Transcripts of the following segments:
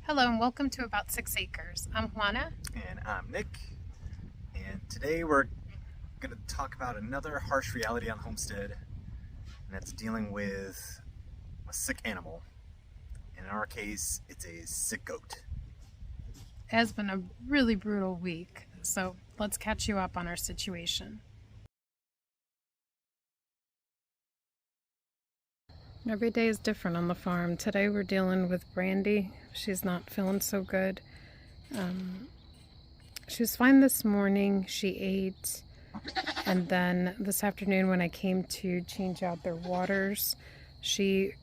Hello and welcome to About 6 Acres. I'm Juana. And I'm Nick. And today we're going to talk about another harsh reality on Homestead. And that's dealing with a sick animal. And in our case, it's a sick goat. It has been a really brutal week, so let's catch you up on our situation. Every day is different on the farm. Today we're dealing with Brandi. She's not feeling so good. She was fine this morning. She ate. And then this afternoon when I came to change out their waters, she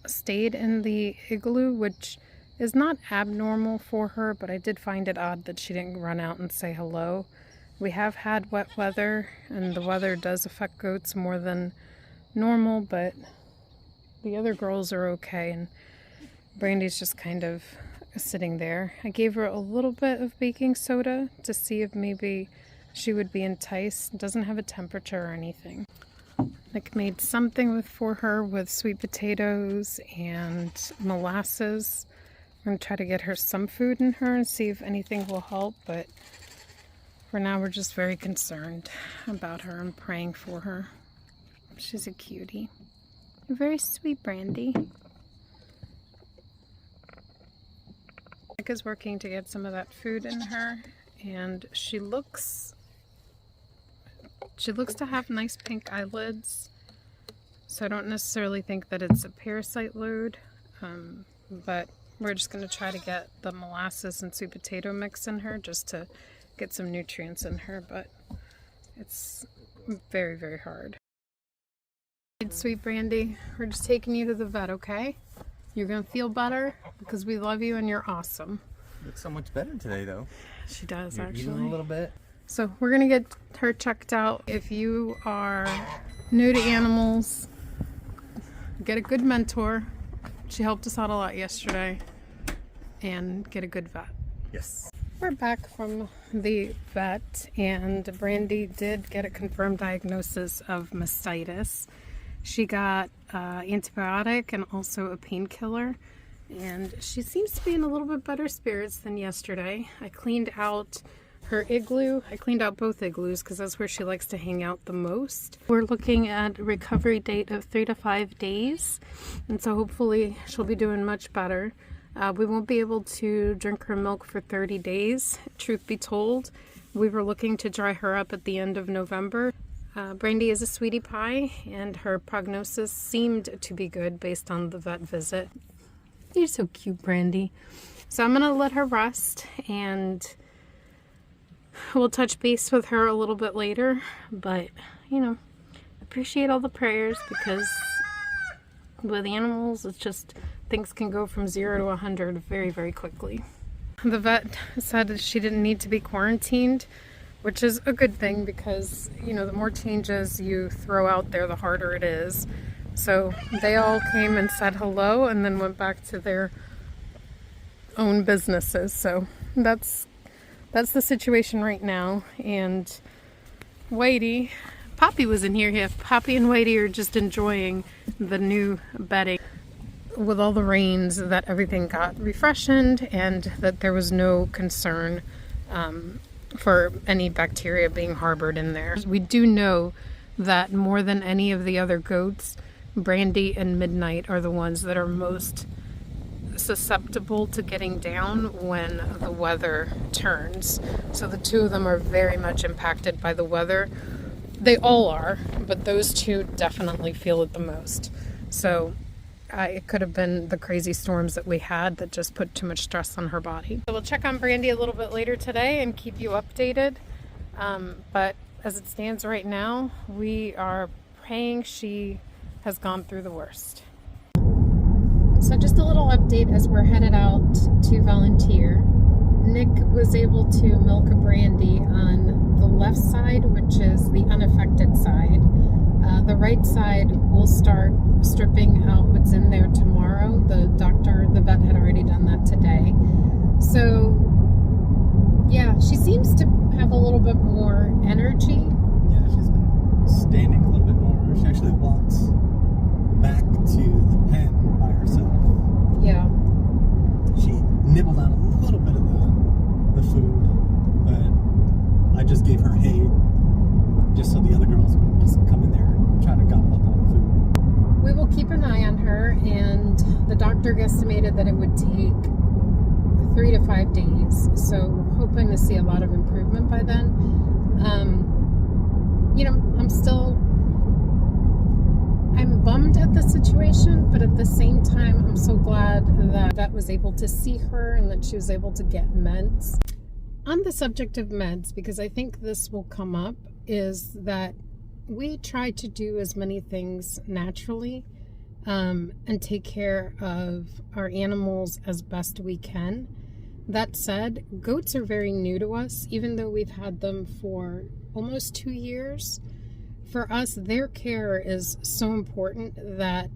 stayed in the igloo, which is not abnormal for her, but I did find it odd that she didn't run out and say hello. We have had wet weather, and the weather does affect goats more than normal, but the other girls are okay, and Brandi's just kind of sitting there. I gave her a little bit of baking soda to see if maybe she would be enticed. It doesn't have a temperature or anything. Nick made something for her with sweet potatoes and molasses. I'm going to try to get her some food in her and see if anything will help, but for now we're just very concerned about her and praying for her. She's a cutie. You're very sweet, Brandi. Nick is working to get some of that food in her, and she looks to have nice pink eyelids, so I don't necessarily think that it's a parasite load, but we're just going to try to get the molasses and sweet potato mix in her just to get some nutrients in her, but it's very, very hard. Sweet Brandi, we're just taking you to the vet, okay? You're gonna feel better because we love you and you're awesome. Looks so much better today, though. She does, You're actually. eating a little bit. So we're gonna get her checked out. If you are new to animals, get a good mentor. She helped us out a lot yesterday. And get a good vet. Yes. We're back from the vet, and Brandi did get a confirmed diagnosis of mastitis. She got antibiotic and also a painkiller, and she seems to be in a little bit better spirits than yesterday. I cleaned out her igloo. I cleaned out both igloos because that's where she likes to hang out the most. We're looking at a recovery date of 3 to 5 days, and so hopefully she'll be doing much better. We won't be able to drink her milk for 30 days. Truth be told, we were looking to dry her up at the end of November. Brandi is a sweetie pie, and her prognosis seemed to be good based on the vet visit. You're so cute, Brandi. So I'm going to let her rest, and we'll touch base with her a little bit later. But, you know, appreciate all the prayers, because with animals, it's just things can go from 0 to 100 very, very quickly. The vet said that she didn't need to be quarantined, which is a good thing because, you know, the more changes you throw out there, the harder it is. So they all came and said hello and then went back to their own businesses. So that's the situation right now. And Whitey, Poppy was in here. Yeah, Poppy and Whitey are just enjoying the new bedding. With all the rains, that everything got refreshened and that there was no concern for any bacteria being harbored in there. We do know that more than any of the other goats, Brandi and Midnight are the ones that are most susceptible to getting down when the weather turns. So the two of them are very much impacted by the weather. They all are, but those two definitely feel it the most. So it could have been the crazy storms that we had that just put too much stress on her body. So we'll check on Brandi a little bit later today and keep you updated. But as it stands right now, we are praying she has gone through the worst. So just a little update as we're headed out to volunteer. Nick was able to milk a Brandi on the left side, which is the unaffected side. The right side will start stripping out what's in there tomorrow. The vet had already done that today. So yeah, she seems to have a little bit more energy. Yeah, she's been standing a little bit more. She actually walks back to the pen by herself. Yeah. She nibbled on a little bit of the food, but I just gave her hay just so the other girls wouldn't just come in there and try to gobble up all the food. We will keep an eye on her, and the doctor guesstimated that it would take 3 to 5 days. So we're hoping to see a lot of improvement by then. I'm bummed at the situation, but at the same time, I'm so glad that Vet was able to see her and that she was able to get meds. On the subject of meds, because I think this will come up, is that we try to do as many things naturally and take care of our animals as best we can. That said, goats are very new to us, even though we've had them for almost 2 years. For us, their care is so important that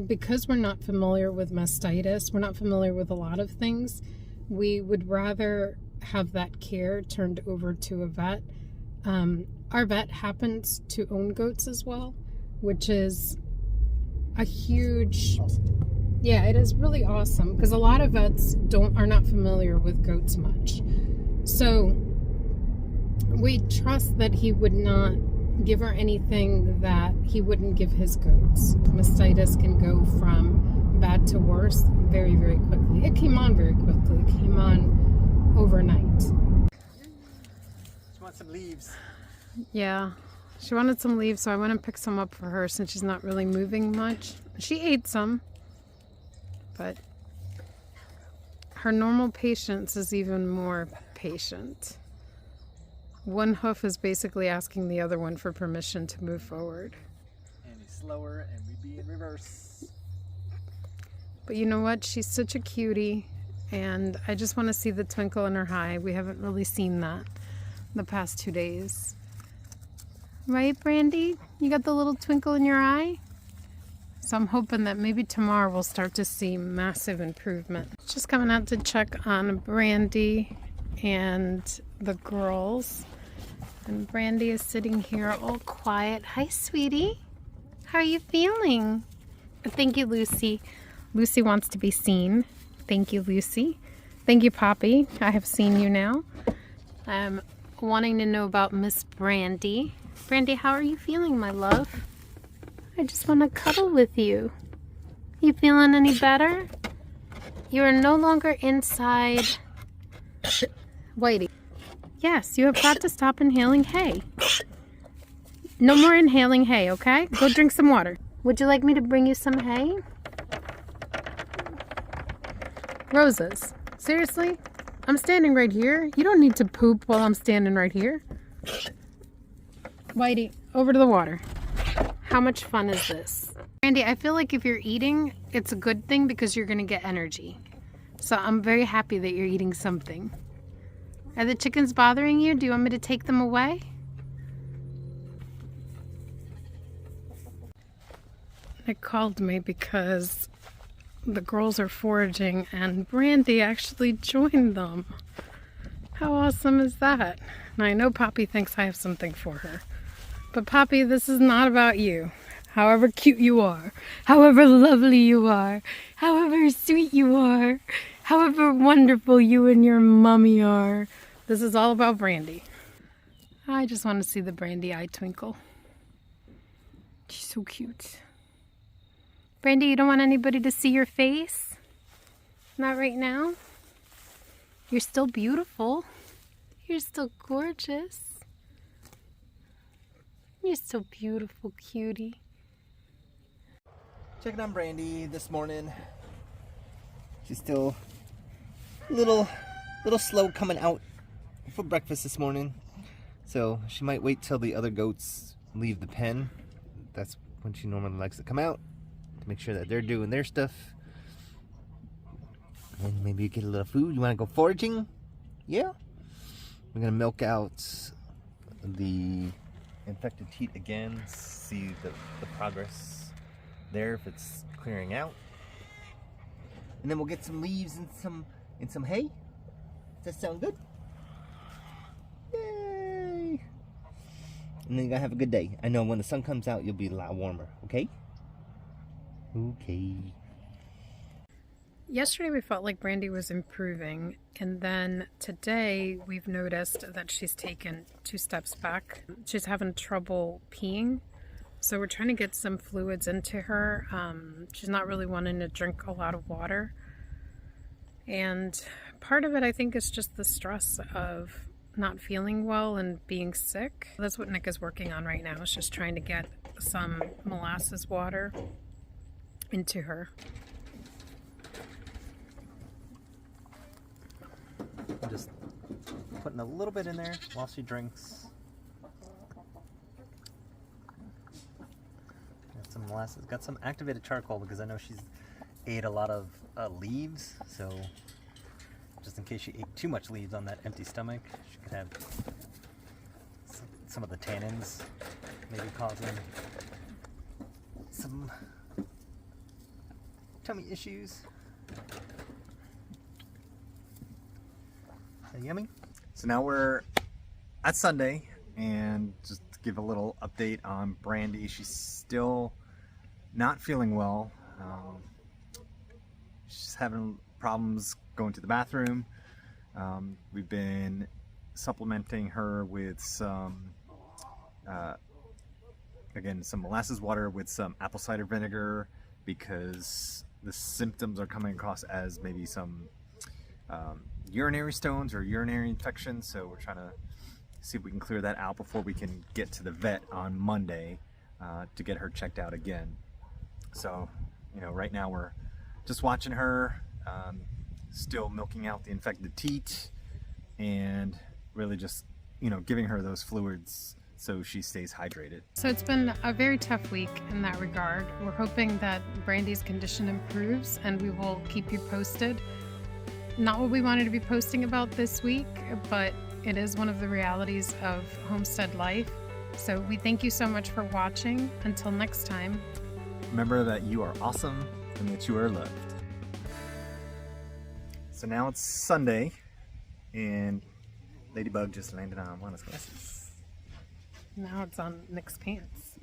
because we're not familiar with mastitis, we're not familiar with a lot of things, we would rather have that care turned over to a vet. Our vet happens to own goats as well, which is a huge... Yeah, it is really awesome because a lot of vets are not familiar with goats much. So we trust that he would not give her anything that he wouldn't give his goats. Mastitis can go from bad to worse very, very quickly. It came on very quickly. It came on overnight. She wants some leaves. Yeah, she wanted some leaves, so I went and picked some up for her since she's not really moving much. She ate some, but her normal patience is even more patient. One hoof is basically asking the other one for permission to move forward. And he's slower and we'd be in reverse. But you know what? She's such a cutie, and I just want to see the twinkle in her eye. We haven't really seen that the past 2 days. Right, Brandi? You got the little twinkle in your eye? So I'm hoping that maybe tomorrow we'll start to see massive improvement. Just coming out to check on Brandi and the girls. And Brandi is sitting here all quiet. Hi, sweetie. How are you feeling? Thank you, Lucy. Lucy wants to be seen. Thank you, Lucy. Thank you, Poppy. I have seen you now. I'm wanting to know about Miss Brandi. Brandi, how are you feeling, my love? I just want to cuddle with you. You feeling any better? You are no longer inside. Whitey. Yes, you have got to stop inhaling hay. No more inhaling hay, okay? Go drink some water. Would you like me to bring you some hay? Roses. Seriously? I'm standing right here. You don't need to poop while I'm standing right here. Whitey, over to the water. How much fun is this? Brandi, I feel like if you're eating, it's a good thing because you're going to get energy. So I'm very happy that you're eating something. Are the chickens bothering you? Do you want me to take them away? They called me because the girls are foraging and Brandi actually joined them. How awesome is that? And I know Poppy thinks I have something for her. But Poppy, this is not about you. However cute you are, however lovely you are, however sweet you are, however wonderful you and your mommy are, this is all about Brandi. I just want to see the Brandi eye twinkle. She's so cute. Brandi, you don't want anybody to see your face? Not right now? You're still beautiful. You're still gorgeous. You're so beautiful, cutie. Checking on Brandi this morning. She's still a little slow coming out for breakfast this morning. So she might wait till the other goats leave the pen. That's when she normally likes to come out to make sure that they're doing their stuff. And maybe you get a little food. You want to go foraging? Yeah. We're going to milk out the infected teat again, see the progress there, if it's clearing out. And then we'll get some leaves and some hay. Does that sound good? Yay! And then you're gonna have a good day. I know when the sun comes out, you'll be a lot warmer, okay? Okay. Yesterday we felt like Brandi was improving, and then today we've noticed that she's taken 2 steps back. She's having trouble peeing, so we're trying to get some fluids into her. She's not really wanting to drink a lot of water, and part of it I think is just the stress of not feeling well and being sick. That's what Nick is working on right now, is just trying to get some molasses water into her. I'm just putting a little bit in there while she drinks. Got some molasses, got some activated charcoal because I know she's ate a lot of leaves, so just in case she ate too much leaves on that empty stomach, she could have some of the tannins maybe causing some tummy issues. Yummy. So now we're at Sunday, and just to give a little update on Brandi, she's still not feeling well. She's having problems going to the bathroom. We've been supplementing her with some some molasses water with some apple cider vinegar, because the symptoms are coming across as maybe some urinary stones or urinary infections, so we're trying to see if we can clear that out before we can get to the vet on Monday to get her checked out again. So, right now we're just watching her, still milking out the infected teat, and really just, giving her those fluids so she stays hydrated. So it's been a very tough week in that regard. We're hoping that Brandi's condition improves, and we will keep you posted. Not what we wanted to be posting about this week, but it is one of the realities of homestead life. So we thank you so much for watching. Until next time. Remember that you are awesome and that you are loved. So now it's Sunday, and Ladybug just landed on one of his glasses. Now it's on Nick's pants.